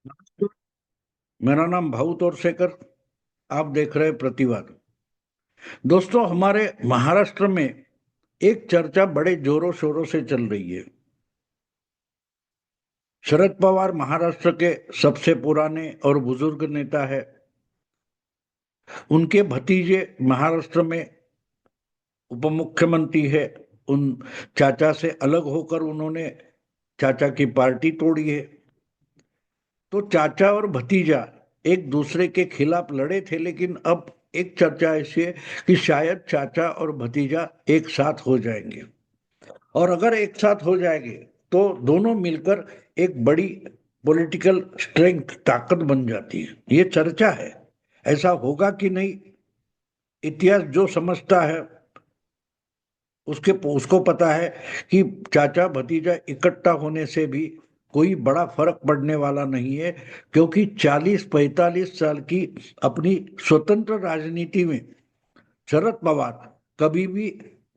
नमस्कार। मेरा नाम भाऊ तोरसेकर। आप देख रहे हैं प्रतिवाद। दोस्तों, हमारे महाराष्ट्र में एक चर्चा बड़े जोरों शोरों से चल रही है। शरद पवार महाराष्ट्र के सबसे पुराने और बुजुर्ग नेता है। उनके भतीजे महाराष्ट्र में उप मुख्यमंत्री है। उन चाचा से अलग होकर उन्होंने चाचा की पार्टी तोड़ी है। तो चाचा और भतीजा एक दूसरे के खिलाफ लड़े थे, लेकिन अब एक चर्चा ऐसी है कि शायद चाचा और भतीजा एक साथ हो जाएंगे। और अगर एक साथ हो जाएंगे तो दोनों मिलकर एक बड़ी पॉलिटिकल स्ट्रेंथ, ताकत बन जाती है। ये चर्चा है। ऐसा होगा कि नहीं, इतिहास जो समझता है उसके उसको पता है कि चाचा भतीजा इकट्ठा होने से भी कोई बड़ा फर्क पड़ने वाला नहीं है। क्योंकि 40-45 साल की अपनी स्वतंत्र राजनीति में शरद पवार कभी भी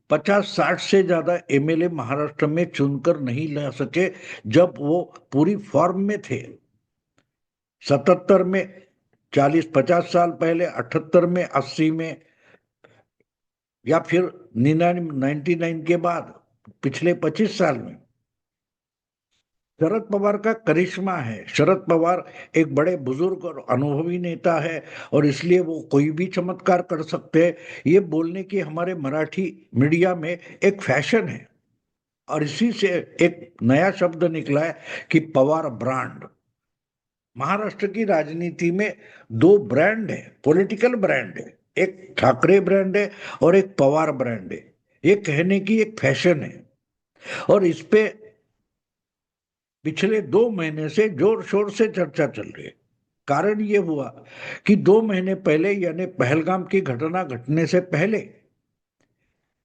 50-60 से ज्यादा एमएलए महाराष्ट्र में चुनकर नहीं ला सके जब वो पूरी फॉर्म में थे। 77 में, 40-50 साल पहले, 78 में, 80 में, या फिर 99 के बाद पिछले 25 साल में शरद पवार का करिश्मा है। शरद पवार एक बड़े बुजुर्ग और अनुभवी नेता है और इसलिए वो कोई भी चमत्कार कर सकते हैं। ये बोलने की हमारे मराठी मीडिया में एक फैशन है। और इसी से एक नया शब्द निकला है कि पवार ब्रांड। महाराष्ट्र की राजनीति में दो ब्रांड है, पॉलिटिकल ब्रांड है। एक ठाकरे ब्रांड है और एक पवार ब्रांड है। ये कहने की एक फैशन है। और इस पे पिछले 2 महीने से जोर शोर से चर्चा चल रही है। कारण ये हुआ कि 2 महीने पहले, यानी पहलगाम की घटना घटने से पहले,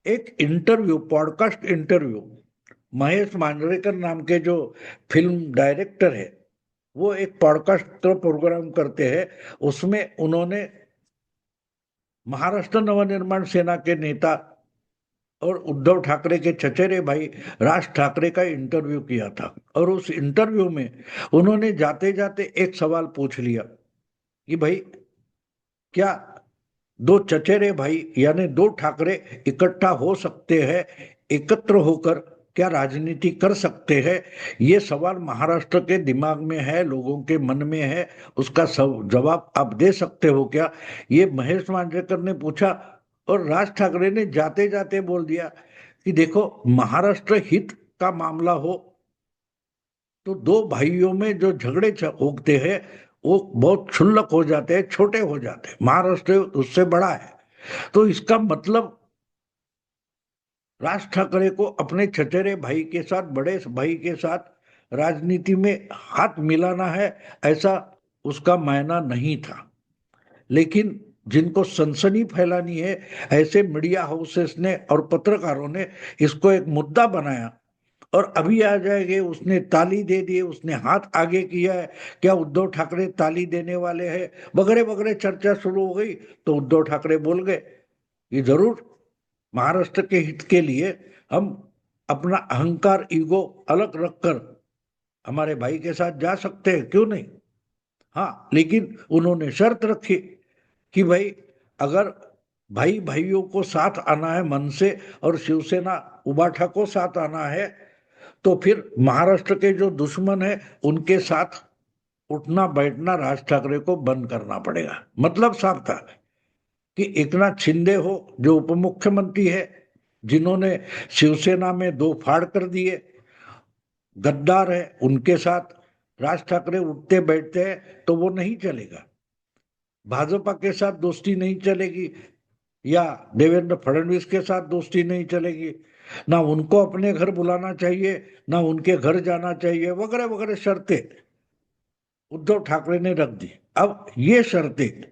एक interview, podcast interview, Mahesh Manjrekar नाम के जो फिल्म डायरेक्टर है, वो एक पॉडकास्ट प्रोग्राम करते हैं। उसमें उन्होंने महाराष्ट्र नवनिर्माण सेना के नेता और उद्धव ठाकरे के चचेरे भाई राज ठाकरे का इंटरव्यू किया था। और उस इंटरव्यू में उन्होंने जाते जाते एक सवाल पूछ लिया कि भाई, क्या दो चचेरे भाई यानी दो ठाकरे इकट्ठा हो सकते हैं, एकत्र होकर क्या राजनीति कर सकते हैं? ये सवाल महाराष्ट्र के दिमाग में है, लोगों के मन में है। उसका जवाब आप दे सकते हो क्या? ये महेश मांजरेकर ने पूछा। और राज ठाकरे ने जाते जाते बोल दिया कि देखो, महाराष्ट्र हित का मामला हो तो दो भाइयों में जो झगड़े उगते हैं वो बहुत क्षुल्लक हो जाते हैं, छोटे हो जाते हैं। महाराष्ट्र उससे बड़ा है। तो इसका मतलब राज ठाकरे को अपने चचेरे भाई के साथ, बड़े भाई के साथ राजनीति में हाथ मिलाना है, ऐसा उसका मायना नहीं था। लेकिन जिनको सनसनी फैलानी है, ऐसे मीडिया हाउसेस ने और पत्रकारों ने इसको एक मुद्दा बनाया। और अभी आ जाएंगे, उसने ताली दे दी, उसने हाथ आगे किया है, क्या उद्धव ठाकरे ताली देने वाले हैं, वगैरह वगैरह चर्चा शुरू हो गई। तो उद्धव ठाकरे बोल गए कि जरूर महाराष्ट्र के हित के लिए हम अपना अहंकार, ईगो अलग रखकर हमारे भाई के साथ जा सकते हैं, क्यों नहीं। हाँ, लेकिन उन्होंने शर्त रखी कि भाई, अगर भाई भाइयों को साथ आना है मन से और शिवसेना उबाठा को साथ आना है, तो फिर महाराष्ट्र के जो दुश्मन है उनके साथ उठना बैठना राज ठाकरे को बंद करना पड़ेगा। मतलब साफ था कि एकनाथ शिंदे हो जो उप मुख्यमंत्री है, जिन्होंने शिवसेना में दो फाड़ कर दिए, गद्दार है, उनके साथ राज ठाकरे उठते बैठते हैं तो वो नहीं चलेगा। भाजपा के साथ दोस्ती नहीं चलेगी, या देवेंद्र फडणवीस के साथ दोस्ती नहीं चलेगी। ना उनको अपने घर बुलाना चाहिए, ना उनके घर जाना चाहिए, वगैरह वगैरह शर्तें उद्धव ठाकरे ने रख दी। अब ये शर्तें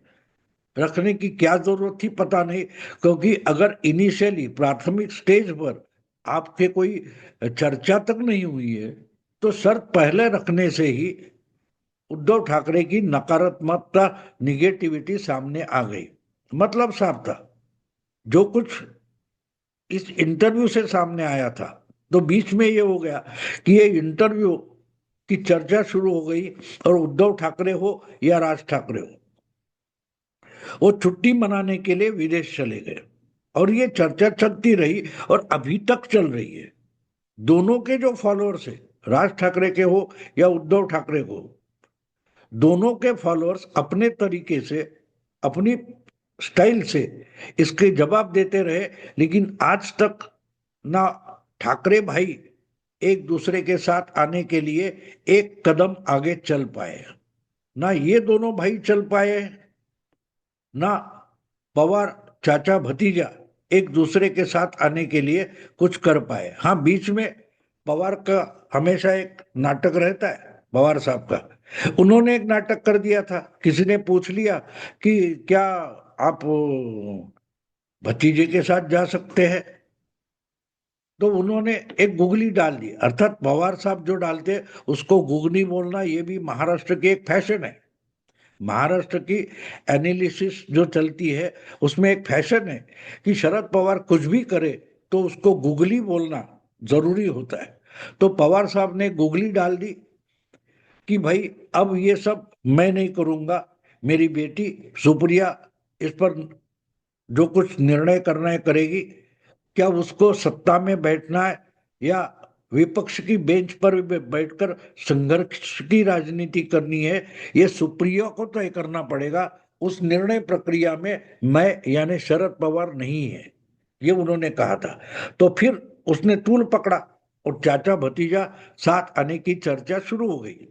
रखने की क्या जरूरत थी, पता नहीं। क्योंकि अगर इनिशियली प्राथमिक स्टेज पर आपके कोई चर्चा तक नहीं हुई है तो शर्त पहले रखने से ही उद्धव ठाकरे की नकारात्मकता, निगेटिविटी सामने आ गई। मतलब साफ था। जो कुछ इस इंटरव्यू से सामने आया था, तो बीच में ये हो गया कि ये इंटरव्यू की चर्चा शुरू हो गई, और उद्धव ठाकरे हो या राज ठाकरे हो, वो छुट्टी मनाने के लिए विदेश चले गए, और ये चर्चा चलती रही और अभी तक चल रही है। दोनों के जो फॉलोअर्स है, राज ठाकरे के हो या उद्धव ठाकरे को, दोनों के फॉलोअर्स अपने तरीके से, अपनी स्टाइल से इसके जवाब देते रहे, लेकिन आज तक ना ठाकरे भाई एक दूसरे के साथ आने के लिए एक कदम आगे चल पाए, ना ये दोनों भाई चल पाए, ना पवार चाचा भतीजा एक दूसरे के साथ आने के लिए कुछ कर पाए। हाँ, बीच में पवार का हमेशा एक नाटक रहता है, पवार साहब का। उन्होंने एक नाटक कर दिया था, किसी ने पूछ लिया कि क्या आप भतीजे के साथ जा सकते हैं, तो उन्होंने एक गुगली डाल दी। अर्थात पवार साहब जो डालते उसको गुगनी बोलना, ये भी महाराष्ट्र की एक फैशन है। महाराष्ट्र की एनालिसिस जो चलती है उसमें एक फैशन है कि शरद पवार कुछ भी करे तो उसको गुगली बोलना जरूरी होता है। तो पवार साहब ने गुगली डाल दी कि भाई अब ये सब मैं नहीं करूंगा, मेरी बेटी सुप्रिया इस पर जो कुछ निर्णय करना है करेगी। क्या उसको सत्ता में बैठना है या विपक्ष की बेंच पर बैठकर संघर्ष की राजनीति करनी है, ये सुप्रिया को तय करना पड़ेगा। उस निर्णय प्रक्रिया में मैं यानी शरद पवार नहीं है, ये उन्होंने कहा था। तो फिर उसने तूल पकड़ा और चाचा भतीजा साथ आने की चर्चा शुरू हो गई।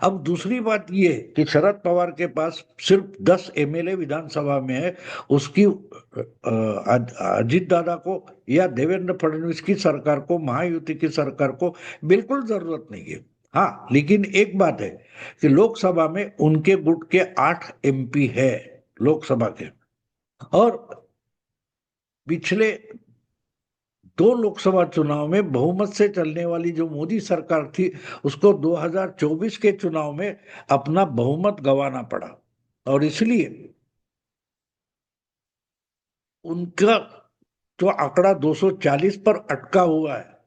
अब दूसरी बात यह कि शरद पवार के पास सिर्फ 10 एमएलए विधानसभा में है, उसकी अजीत दादा को या देवेंद्र फडणवीस की सरकार को, महायुति की सरकार को बिल्कुल जरूरत नहीं है। हाँ, लेकिन एक बात है कि लोकसभा में उनके गुट के 8 एमपी है लोकसभा के, और पिछले 2 लोकसभा चुनाव में बहुमत से चलने वाली जो मोदी सरकार थी, उसको 2024 के चुनाव में अपना बहुमत गंवाना पड़ा, और इसलिए उनका जो आंकड़ा 240 पर अटका हुआ है,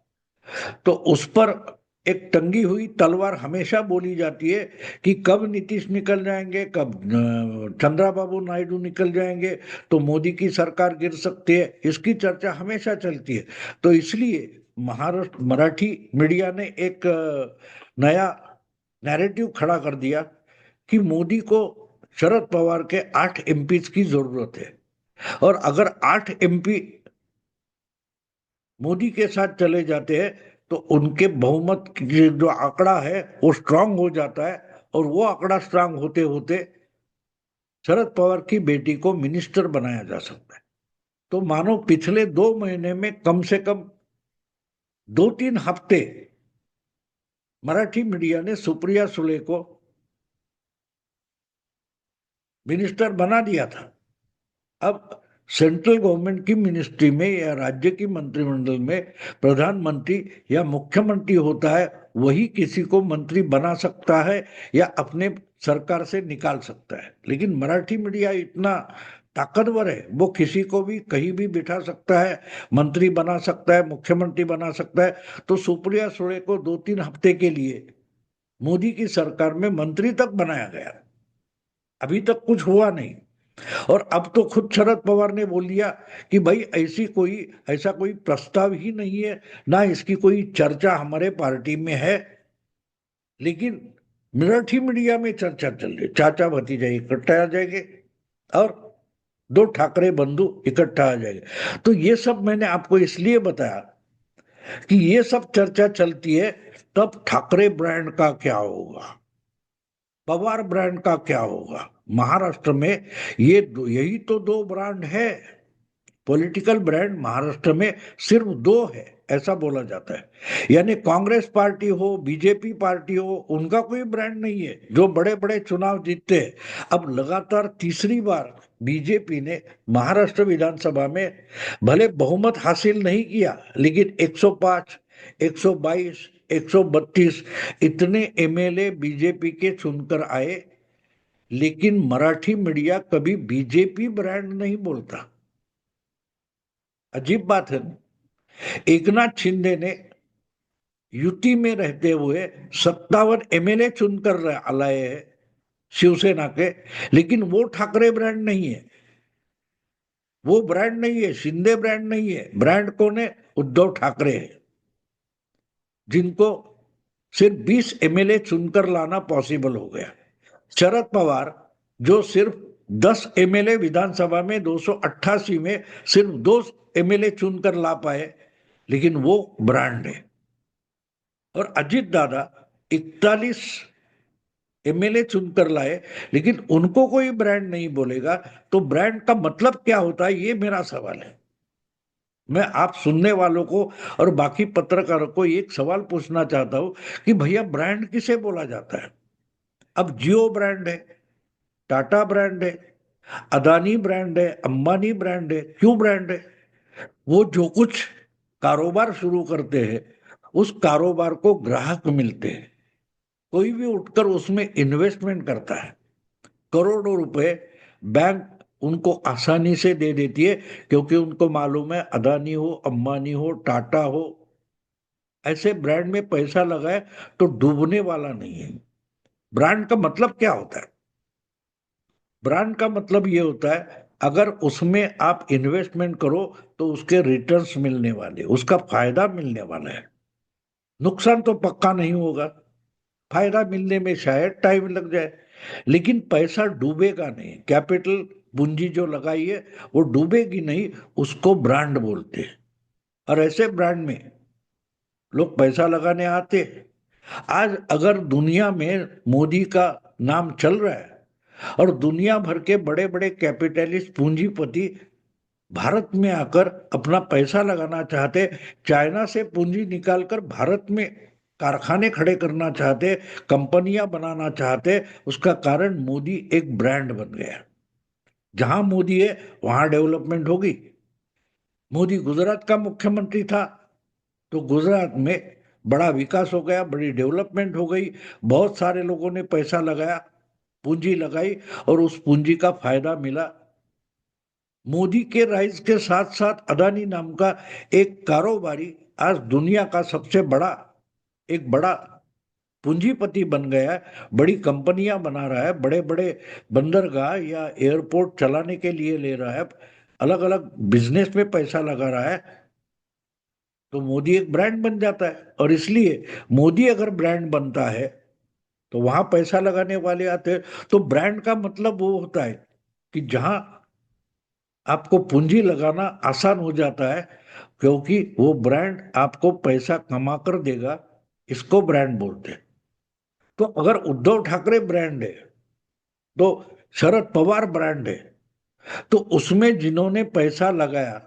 तो उस पर एक टंगी हुई तलवार हमेशा बोली जाती है कि कब नीतीश निकल जाएंगे, कब चंद्रबाबू नायडू निकल जाएंगे तो मोदी की सरकार गिर सकती है, इसकी चर्चा हमेशा चलती है। तो इसलिए महाराष्ट्र मराठी मीडिया ने एक नया नैरेटिव खड़ा कर दिया कि मोदी को शरद पवार के 8 एमपी की जरूरत है, और अगर 8 एमपी मोदी के साथ चले जाते हैं तो उनके बहुमत की जो आंकड़ा है वो स्ट्रांग हो जाता है, और वो आंकड़ा स्ट्रांग होते होते शरद पवार की बेटी को मिनिस्टर बनाया जा सकता है। तो मानो पिछले 2 महीने में कम से कम 2-3 हफ्ते मराठी मीडिया ने सुप्रिया सुले को मिनिस्टर बना दिया था। अब सेंट्रल गवर्नमेंट की मिनिस्ट्री में या राज्य की मंत्रिमंडल में प्रधानमंत्री या मुख्यमंत्री होता है, वही किसी को मंत्री बना सकता है या अपने सरकार से निकाल सकता है। लेकिन मराठी मीडिया इतना ताकतवर है, वो किसी को भी कहीं भी बिठा सकता है, मंत्री बना सकता है, मुख्यमंत्री बना सकता है। तो सुप्रिया सुले को 2-3 हफ्ते के लिए मोदी की सरकार में मंत्री तक बनाया गया, अभी तक कुछ हुआ नहीं। और अब तो खुद शरद पवार ने बोल दिया कि भाई ऐसा कोई प्रस्ताव ही नहीं है, ना इसकी कोई चर्चा हमारे पार्टी में है। लेकिन मराठी मीडिया में चर्चा चल रही, चाचा भतीजा इकट्ठा आ जाएंगे और 2 ठाकरे बंधु इकट्ठा आ जाएंगे। तो ये सब मैंने आपको इसलिए बताया कि ये सब चर्चा चलती है, तब ठाकरे ब्रांड का क्या होगा, पवार ब्रांड का क्या होगा। महाराष्ट्र में यही तो 2 ब्रांड है। पॉलिटिकल ब्रांड महाराष्ट्र में सिर्फ 2 है, ऐसा बोला जाता है। यानी कांग्रेस पार्टी हो, बीजेपी पार्टी हो, उनका कोई ब्रांड नहीं है जो बड़े बड़े चुनाव जीतते हैं। अब लगातार तीसरी बार बीजेपी ने महाराष्ट्र विधानसभा में भले बहुमत हासिल नहीं किया, लेकिन 105, 122, 132 इतने एमएलए बीजेपी के चुनकर आए। लेकिन मराठी मीडिया कभी बीजेपी ब्रांड नहीं बोलता। अजीब बात है। एकनाथ शिंदे ने युति में रहते हुए 57 MLA चुनकर लाए हैं शिवसेना के, लेकिन वो ठाकरे ब्रांड नहीं है, वो ब्रांड नहीं है, शिंदे ब्रांड नहीं है। ब्रांड कौन है? उद्धव ठाकरे है, जिनको सिर्फ 20 MLA चुनकर लाना पॉसिबल हो गया। शरद पवार जो सिर्फ 10 MLA विधानसभा में 288 में सिर्फ 2 MLA चुनकर ला पाए, लेकिन वो ब्रांड है। और अजीत दादा 41 MLA चुनकर लाए, लेकिन उनको कोई ब्रांड नहीं बोलेगा। तो ब्रांड का मतलब क्या होता है, ये मेरा सवाल है। मैं आप सुनने वालों को और बाकी पत्रकारों को एक सवाल पूछना चाहता हूं कि भैया ब्रांड किसे बोला जाता है? अब जियो ब्रांड है, टाटा ब्रांड है, अदानी ब्रांड है, अंबानी ब्रांड है, क्यों ब्रांड है? वो जो कुछ कारोबार शुरू करते हैं, उस कारोबार को ग्राहक मिलते हैं, कोई भी उठकर उसमें इन्वेस्टमेंट करता है, करोड़ों रुपए बैंक उनको आसानी से दे देती है, क्योंकि उनको मालूम है अदानी हो, अंबानी हो, टाटा हो, ऐसे ब्रांड में पैसा लगाए तो डूबने वाला नहीं है। ब्रांड का मतलब क्या होता है? ब्रांड का मतलब ये होता है, अगर उसमें आप इन्वेस्टमेंट करो तो उसके रिटर्न्स मिलने वाले, उसका फायदा मिलने वाला है। नुकसान तो पक्का नहीं होगा, फायदा मिलने में शायद टाइम लग जाए, लेकिन पैसा डूबेगा नहीं। कैपिटल पूंजी जो लगाई है वो डूबेगी नहीं, उसको ब्रांड बोलते हैं। और ऐसे ब्रांड में लोग पैसा लगाने आते हैं। आज अगर दुनिया में मोदी का नाम चल रहा है और दुनिया भर के बड़े बड़े कैपिटलिस्ट पूंजीपति भारत में आकर अपना पैसा लगाना चाहते, चाइना से पूंजी निकालकर भारत में कारखाने खड़े करना चाहते, कंपनियां बनाना चाहते, उसका कारण मोदी एक ब्रांड बन गया। जहां मोदी है वहां डेवलपमेंट होगी। मोदी गुजरात का मुख्यमंत्री था तो गुजरात में बड़ा विकास हो गया, बड़ी डेवलपमेंट हो गई, बहुत सारे लोगों ने पैसा लगाया, पूंजी लगाई और उस पूंजी का फायदा मिला। मोदी के राइज के साथ साथ अदानी नाम का एक कारोबारी आज दुनिया का सबसे बड़ा, एक बड़ा पूंजीपति बन गया है, बड़ी कंपनियां बना रहा है, बड़े बड़े बंदरगाह या एयरपोर्ट चलाने के लिए ले रहा है, अलग अलग बिजनेस में पैसा लगा रहा है। तो मोदी एक ब्रांड बन जाता है। और इसलिए मोदी अगर ब्रांड बनता है तो वहां पैसा लगाने वाले आते हैं। तो ब्रांड का मतलब वो होता है कि जहां आपको पूंजी लगाना आसान हो जाता है, क्योंकि वो ब्रांड आपको पैसा कमा कर देगा, इसको ब्रांड बोलते हैं। तो अगर उद्धव ठाकरे ब्रांड है तो शरद पवार ब्रांड है, तो उसमें जिन्होंने पैसा लगाया,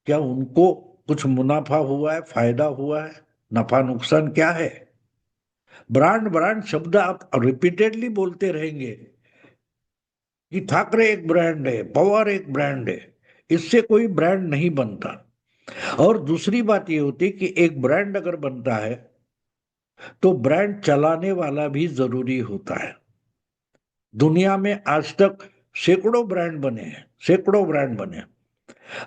क्या उनको कुछ मुनाफा हुआ है, फायदा हुआ है? नफा नुकसान क्या है? ब्रांड ब्रांड शब्द आप रिपीटेडली बोलते रहेंगे कि ठाकरे एक ब्रांड है, पवार एक ब्रांड है, इससे कोई ब्रांड नहीं बनता। और दूसरी बात ये होती है कि एक ब्रांड अगर बनता है तो ब्रांड चलाने वाला भी जरूरी होता है। दुनिया में आज तक सैकड़ों ब्रांड बने हैं, सैकड़ों ब्रांड बने हैं।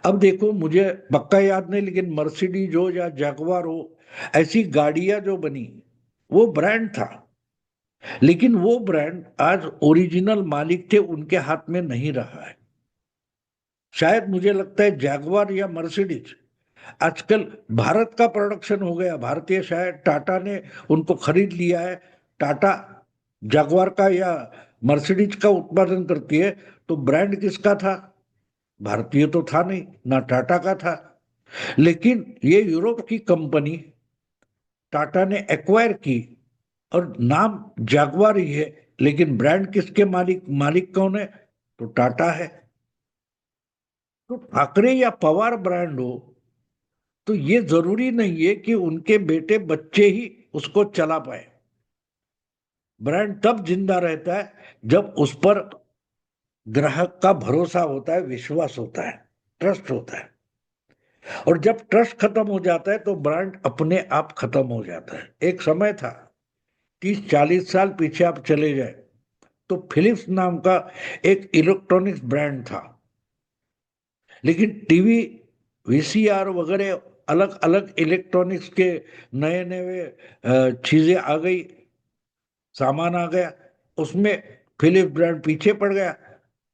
अब देखो, मुझे पक्का याद नहीं, लेकिन मर्सिडीज हो या जैगवार हो, ऐसी गाड़ियां जो बनी वो ब्रांड था। लेकिन वो ब्रांड आज ओरिजिनल मालिक थे उनके हाथ में नहीं रहा है। शायद मुझे लगता है जैगवार या मर्सिडीज आजकल भारत का प्रोडक्शन हो गया, भारतीय, शायद टाटा ने उनको खरीद लिया है। टाटा जगुआर का या मर्सिडीज का उत्पादन करती है, तो ब्रांड किसका था? भारतीय तो था नहीं, ना टाटा का था। लेकिन ये यूरोप की कंपनी टाटा ने एक्वायर की और नाम जगुआर ही है, लेकिन ब्रांड किसके मालिक, मालिक कौन है? तो टाटा है। तो ठाकरे या पवार ब्रांड हो तो ये जरूरी नहीं है कि उनके बेटे बच्चे ही उसको चला पाए। ब्रांड तब जिंदा रहता है जब उस पर ग्राहक का भरोसा होता है, विश्वास होता है, ट्रस्ट होता है। और जब ट्रस्ट खत्म हो जाता है तो ब्रांड अपने आप खत्म हो जाता है। एक समय था, 30-40 साल पीछे आप चले जाए तो फिलिप्स नाम का एक इलेक्ट्रॉनिक्स ब्रांड था, लेकिन टीवी, वीसीआर वगैरह अलग अलग इलेक्ट्रॉनिक्स के नए नए चीजें आ गई, सामान आ गया, उसमें फिलिप्स ब्रांड पीछे पड़ गया,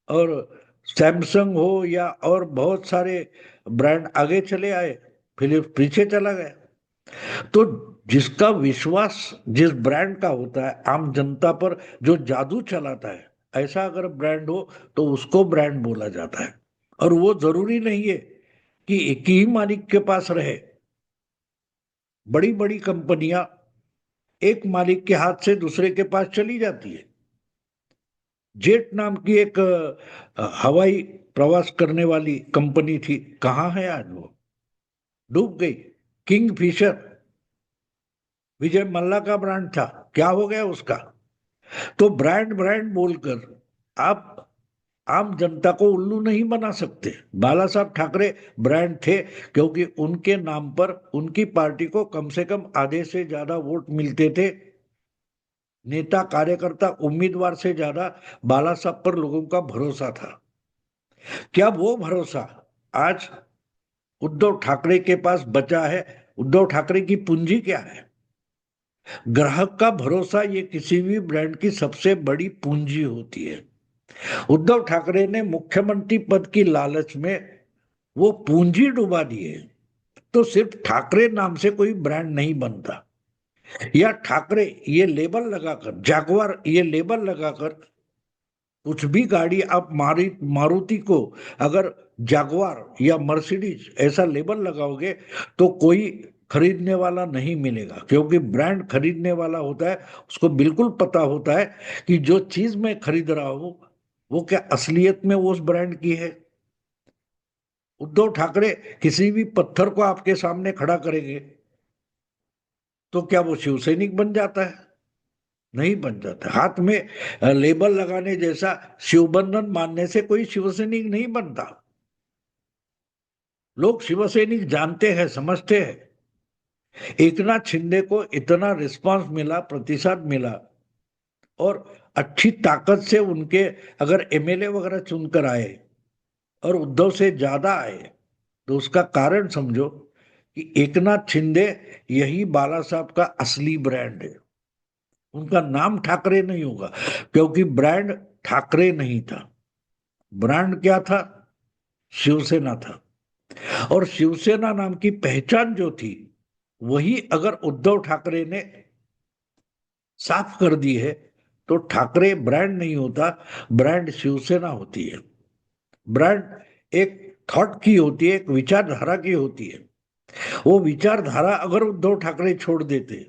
और सैमसंग हो या और बहुत सारे ब्रांड आगे चले आए, फिलिप्स पीछे चला गया। तो जिसका विश्वास जिस ब्रांड का होता है, आम जनता पर जो जादू चलाता है, ऐसा अगर ब्रांड हो तो उसको ब्रांड बोला जाता है। और वो जरूरी नहीं है कि एक ही मालिक के पास रहे। बड़ी बड़ी कंपनियां एक मालिक के हाथ से दूसरे के पास चली जाती है। जेट नाम की एक हवाई प्रवास करने वाली कंपनी थी, कहाँ है आज वो? डूब गई। किंग फिशर विजय मल्ला का ब्रांड था, क्या हो गया उसका? तो ब्रांड ब्रांड बोलकर आप आम जनता को उल्लू नहीं बना सकते। बाला साहब ठाकरे ब्रांड थे, क्योंकि उनके नाम पर उनकी पार्टी को कम से कम आधे से ज्यादा वोट मिलते थे। नेता कार्यकर्ता उम्मीदवार से ज्यादा बाला साहब पर लोगों का भरोसा था। क्या वो भरोसा आज उद्धव ठाकरे के पास बचा है? उद्धव ठाकरे की पूंजी क्या है? ग्राहक का भरोसा ये किसी भी ब्रांड की सबसे बड़ी पूंजी होती है। उद्धव ठाकरे ने मुख्यमंत्री पद की लालच में वो पूंजी डुबा दी है। तो सिर्फ ठाकरे नाम से कोई ब्रांड नहीं बनता, या ठाकरे ये लेबल लगाकर, जैगवार ये लेबल लगाकर, कुछ भी गाड़ी आप मारुति को अगर जैगवार या मर्सिडीज ऐसा लेबल लगाओगे तो कोई खरीदने वाला नहीं मिलेगा, क्योंकि ब्रांड खरीदने वाला होता है, उसको बिल्कुल पता होता है कि जो चीज मैं खरीद रहा हूं वो क्या असलियत में वो उस ब्रांड की है। उद्धव ठाकरे किसी भी पत्थर को आपके सामने खड़ा करेंगे तो क्या वो शिव सैनिक बन जाता है? नहीं बन जाता। हाथ में लेबल लगाने जैसा शिवबंधन मानने से कोई शिव सैनिक नहीं बनता। लोग शिव सैनिक जानते हैं, समझते हैं। एकनाथ शिंदे को इतना रिस्पांस मिला, प्रतिशत मिला, और अच्छी ताकत से उनके अगर एमएलए वगैरह चुनकर आए और उद्धव से ज्यादा आए, तो उसका कारण समझो कि एकनाथ शिंदे यही बाला साहब का असली ब्रांड है। उनका नाम ठाकरे नहीं होगा, क्योंकि ब्रांड ठाकरे नहीं था। ब्रांड क्या था? शिवसेना था। और शिवसेना नाम की पहचान जो थी, वही अगर उद्धव ठाकरे ने साफ कर दी है, तो ठाकरे ब्रांड नहीं होता, ब्रांड शिवसेना होती है। ब्रांड एक थॉट की होती है, एक विचारधारा की होती है। वो विचारधारा अगर उद्धव ठाकरे छोड़ देते,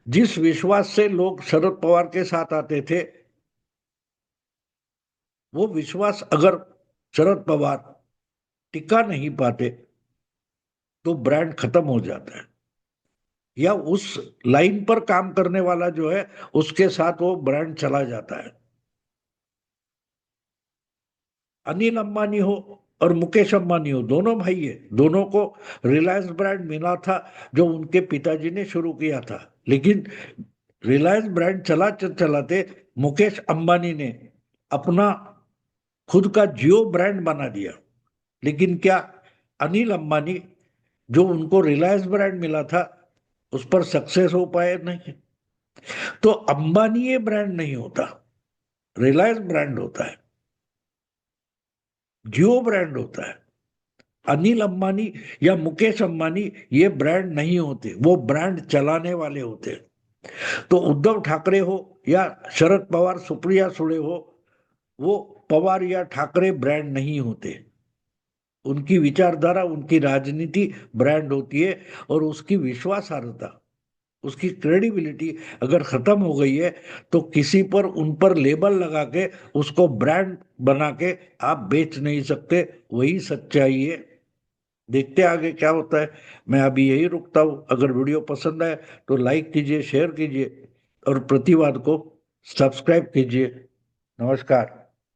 जिस विश्वास से लोग शरद पवार के साथ आते थे, वो विश्वास अगर शरद पवार टिका नहीं पाते तो ब्रांड खत्म हो जाता है, या उस लाइन पर काम करने वाला जो है उसके साथ वो ब्रांड चला जाता है। अनिल अंबानी हो और मुकेश अंबानी हो, दोनों भाई है, दोनों को रिलायंस ब्रांड मिला था, जो उनके पिताजी ने शुरू किया था। लेकिन रिलायंस ब्रांड चलाते मुकेश अंबानी ने अपना खुद का जियो ब्रांड बना दिया। लेकिन क्या अनिल अंबानी, जो उनको रिलायंस ब्रांड मिला था, उस पर सक्सेस हो पाए? नहीं। तो अंबानी ये ब्रांड नहीं होता, रिलायंस ब्रांड होता है, जियो ब्रांड होता है। अनिल अंबानी या मुकेश अंबानी ये ब्रांड नहीं होते, वो ब्रांड चलाने वाले होते। तो उद्धव ठाकरे हो या शरद पवार, सुप्रिया सुळे हो, वो पवार या ठाकरे ब्रांड नहीं होते। उनकी विचारधारा, उनकी राजनीति ब्रांड होती है। और उसकी विश्वासार्हता, उसकी क्रेडिबिलिटी अगर खत्म हो गई है, तो किसी पर उन पर लेबल लगा के उसको ब्रांड बना के आप बेच नहीं सकते। वही सच्चाई है। देखते आगे क्या होता है। मैं अभी यही रुकता हूं। अगर वीडियो पसंद आए तो लाइक कीजिए, शेयर कीजिए, और प्रतिवाद को सब्सक्राइब कीजिए। नमस्कार।